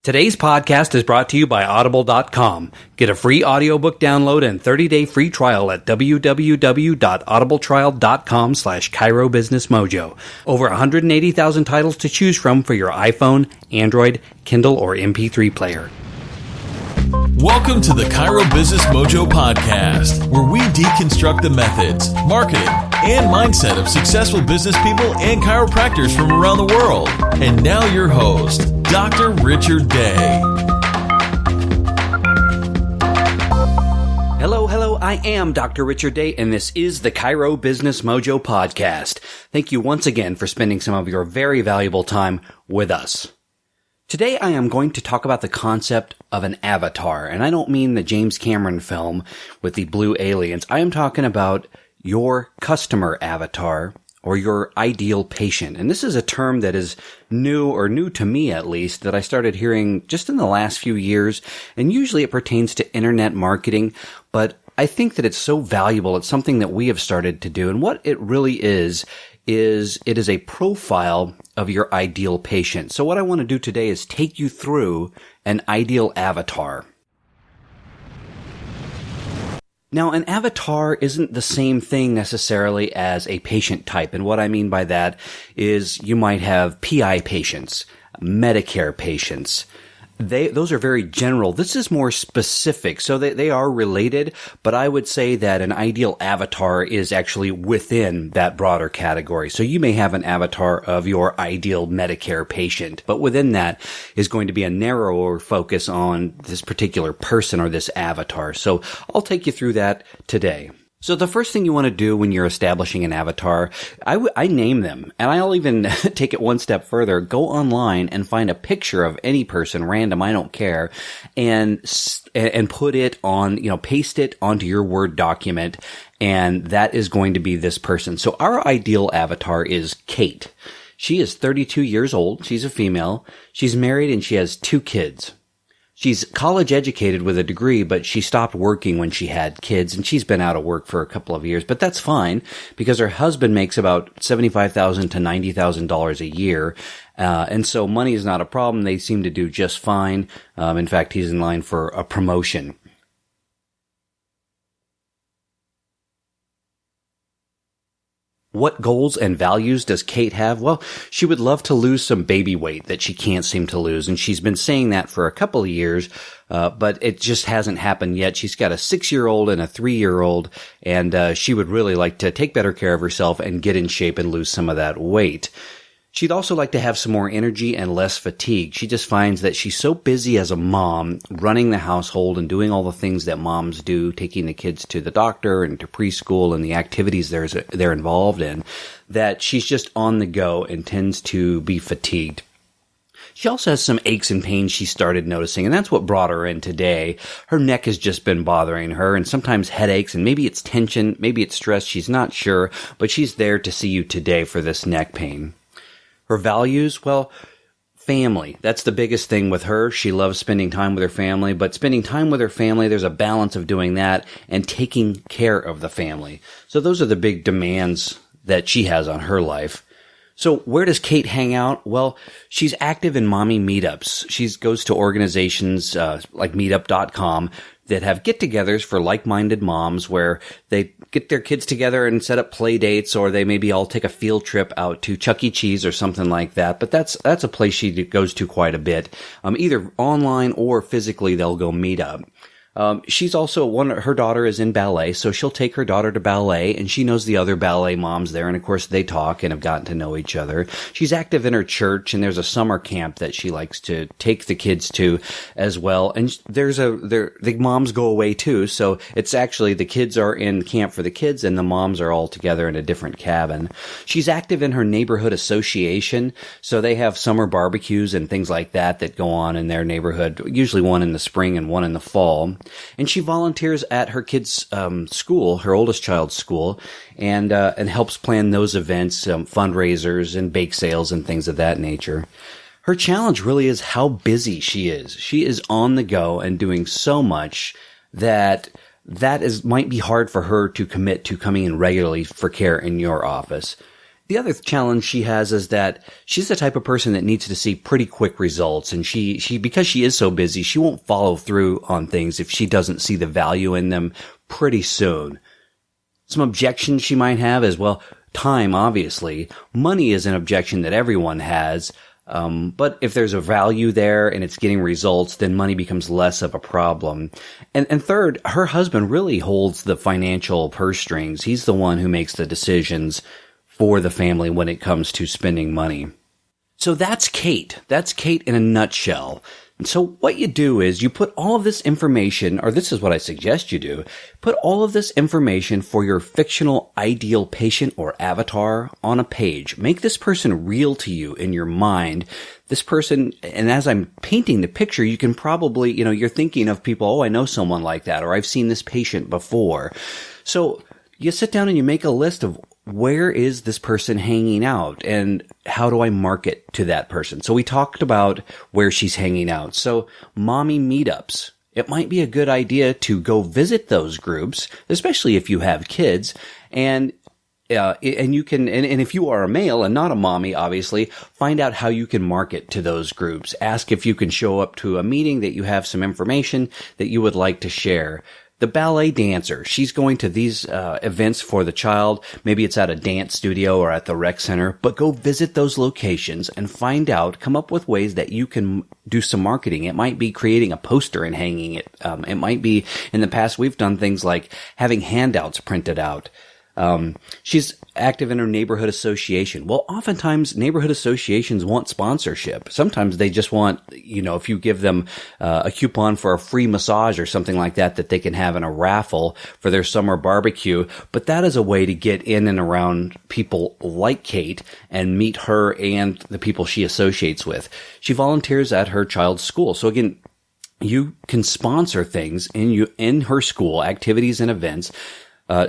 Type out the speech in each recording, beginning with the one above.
Today's podcast is brought to you by Audible.com. Get a free audiobook download and 30-day free trial at www.audibletrial.com/ChiroBusinessMojo. Over 180,000 titles to choose from for your iPhone, Android, Kindle, or MP3 player. Welcome to the Chiro Business Mojo podcast, where we deconstruct the methods, marketing, and mindset of successful business people and chiropractors from around the world. And now your host, Dr. Richard Day. Hello, I am Dr. Richard Day, and this is the Chiro Business Mojo podcast. Thank you once again for spending some of your very valuable time with us. Today I am going to talk about the concept of an avatar, and I don't mean the James Cameron film with the blue aliens. I am talking about your customer avatar or your ideal patient. And this is a term that is new to me at least, that I started hearing just in the last few years, and usually it pertains to internet marketing, but I think that it's so valuable. It's something that we have started to do, and what it really is it is a profile of your ideal patient. So what I want to do today is take you through an ideal avatar. Now, an avatar isn't the same thing necessarily as a patient type. And what I mean by that is you might have PI patients, Medicare patients. Those are very general. This is more specific. So they are related, but I would say that an ideal avatar is actually within that broader category. So you may have an avatar of your ideal Medicare patient, but within that is going to be a narrower focus on this particular person or this avatar. So I'll take you through that today. So the first thing you want to do when you're establishing an avatar, I name them, and I'll even take it one step further. Go online and find a picture of any person, random, I don't care, and put it on, paste it onto your Word document, and that is going to be this person. So our ideal avatar is Kate. She is 32 years old. She's a female. She's married and she has 2 kids. She's college educated with a degree, but she stopped working when she had kids, and she's been out of work for a couple of years. But that's fine, because her husband makes about $75,000 to $90,000 a year, and so money is not a problem. They seem to do just fine. In fact, he's in line for a promotion. What goals and values does Kate have? Well, she would love to lose some baby weight that she can't seem to lose, and she's been saying that for a couple of years, but it just hasn't happened yet. She's got a 6-year-old and a 3-year-old, and she would really like to take better care of herself and get in shape and lose some of that weight. She'd also like to have some more energy and less fatigue. She just finds that she's so busy as a mom, running the household and doing all the things that moms do, taking the kids to the doctor and to preschool and the activities they're involved in, that she's just on the go and tends to be fatigued. She also has some aches and pains she started noticing, and that's what brought her in today. Her neck has just been bothering her, and sometimes headaches, and maybe it's tension, maybe it's stress, she's not sure, but she's there to see you today for this neck pain. Her values, well, family. That's the biggest thing with her. She loves spending time with her family, but spending time with her family, there's a balance of doing that and taking care of the family. So those are the big demands that she has on her life. So where does Kate hang out? Well, she's active in mommy meetups. She goes to organizations like meetup.com that have get-togethers for like-minded moms where they get their kids together and set up play dates, or they maybe all take a field trip out to Chuck E. Cheese or something like that. But that's a place she goes to quite a bit. Either online or physically, they'll go meet up. She's also her daughter is in ballet, so she'll take her daughter to ballet, and she knows the other ballet moms there, and of course they talk and have gotten to know each other. She's active in her church, and there's a summer camp that she likes to take the kids to as well. And the moms go away too, so it's actually the kids are in camp for the kids, and the moms are all together in a different cabin. She's active in her neighborhood association, so they have summer barbecues and things like that go on in their neighborhood, usually one in the spring and one in the fall. And she volunteers at her kids' school, her oldest child's school, and helps plan those events, fundraisers and bake sales and things of that nature. Her challenge really is how busy she is. She is on the go and doing so much that might be hard for her to commit to coming in regularly for care in your office. The other challenge she has is that she's the type of person that needs to see pretty quick results. And she because she is so busy, she won't follow through on things if she doesn't see the value in them pretty soon. Some objections she might have is, well, time, obviously. Money is an objection that everyone has. But if there's a value there and it's getting results, then money becomes less of a problem. And third, her husband really holds the financial purse strings. He's the one who makes the decisions for the family when it comes to spending money. So that's Kate. That's Kate in a nutshell. And so what you do is you put all of this information, or this is what I suggest you do, put all of this information for your fictional ideal patient or avatar on a page. Make this person real to you in your mind. This person, and as I'm painting the picture, you can probably, you're thinking of people, oh, I know someone like that, or I've seen this patient before. So you sit down and you make a list of where is this person hanging out and how do I market to that person? So we talked about where she's hanging out. So mommy meetups. It might be a good idea to go visit those groups, especially if you have kids. And you can, and if you are a male and not a mommy, obviously, find out how you can market to those groups. Ask if you can show up to a meeting that you have some information that you would like to share. The ballet dancer, she's going to these events for the child. Maybe it's at a dance studio or at the rec center, but go visit those locations and find out, come up with ways that you can do some marketing. It might be creating a poster and hanging it. It might be, in the past, we've done things like having handouts printed out. She's active in her neighborhood association. Well, oftentimes neighborhood associations want sponsorship. Sometimes they just want, if you give them a coupon for a free massage or something like that they can have in a raffle for their summer barbecue. But that is a way to get in and around people like Kate and meet her and the people she associates with. She volunteers at her child's school. So again, you can sponsor things in her school, activities and events.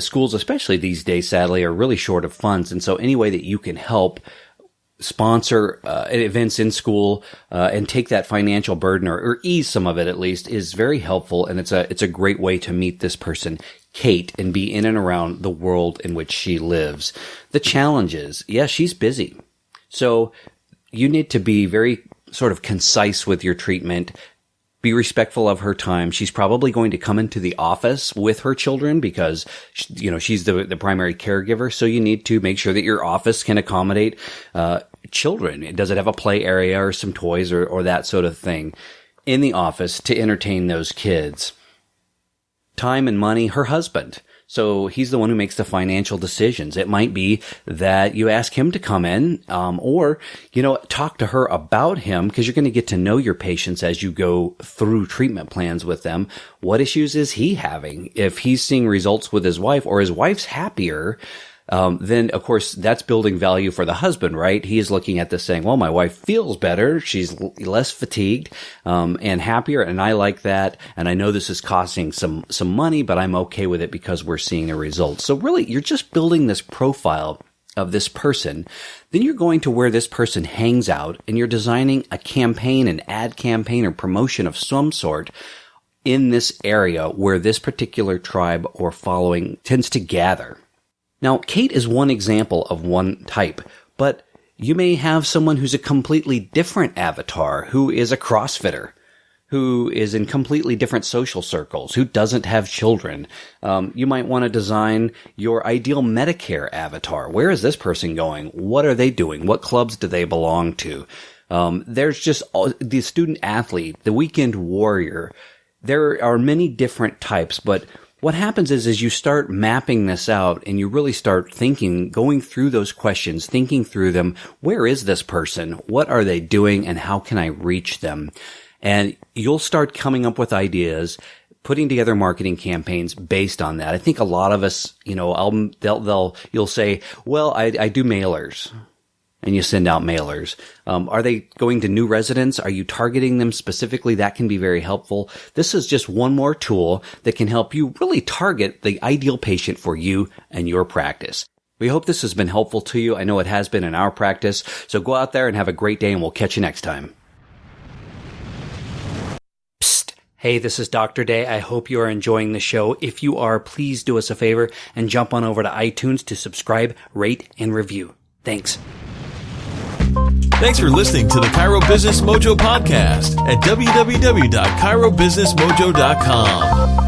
Schools, especially these days, sadly, are really short of funds. And so any way that you can help sponsor events in school and take that financial burden or ease some of it at least is very helpful. And it's a great way to meet this person, Kate, and be in and around the world in which she lives. The challenge is, she's busy. So you need to be very sort of concise with your treatment. Be respectful of her time. She's probably going to come into the office with her children because, she's the primary caregiver. So you need to make sure that your office can accommodate children. Does it have a play area or some toys or that sort of thing in the office to entertain those kids? Time and money, her husband. So he's the one who makes the financial decisions. It might be that you ask him to come in, or, talk to her about him because you're going to get to know your patients as you go through treatment plans with them. What issues is he having? If he's seeing results with his wife or his wife's happier, then of course that's building value for the husband, right? He is looking at this saying, well, my wife feels better. She's less fatigued, and happier. And I like that. And I know this is costing some money, but I'm okay with it because we're seeing the results. So really, you're just building this profile of this person. Then you're going to where this person hangs out and you're designing a campaign, an ad campaign or promotion of some sort in this area where this particular tribe or following tends to gather. Now, Kate is one example of one type, but you may have someone who's a completely different avatar, who is a CrossFitter, who is in completely different social circles, who doesn't have children. You might want to design your ideal Medicare avatar. Where is this person going? What are they doing? What clubs do they belong to? There's just the student athlete, the weekend warrior. There are many different types, but what happens is you start mapping this out and you really start thinking, going through those questions, thinking through them. Where is this person? What are they doing? And how can I reach them? And you'll start coming up with ideas, putting together marketing campaigns based on that. I think a lot of us, you'll say, well, I do mailers. And you send out mailers. Are they going to new residents? Are you targeting them specifically? That can be very helpful. This is just one more tool that can help you really target the ideal patient for you and your practice. We hope this has been helpful to you. I know it has been in our practice. So go out there and have a great day, and we'll catch you next time. Psst. Hey, this is Dr. Day. I hope you are enjoying the show. If you are, please do us a favor and jump on over to iTunes to subscribe, rate, and review. Thanks. Thanks for listening to the Chiro Business Mojo podcast at www.chirobusinessmojo.com.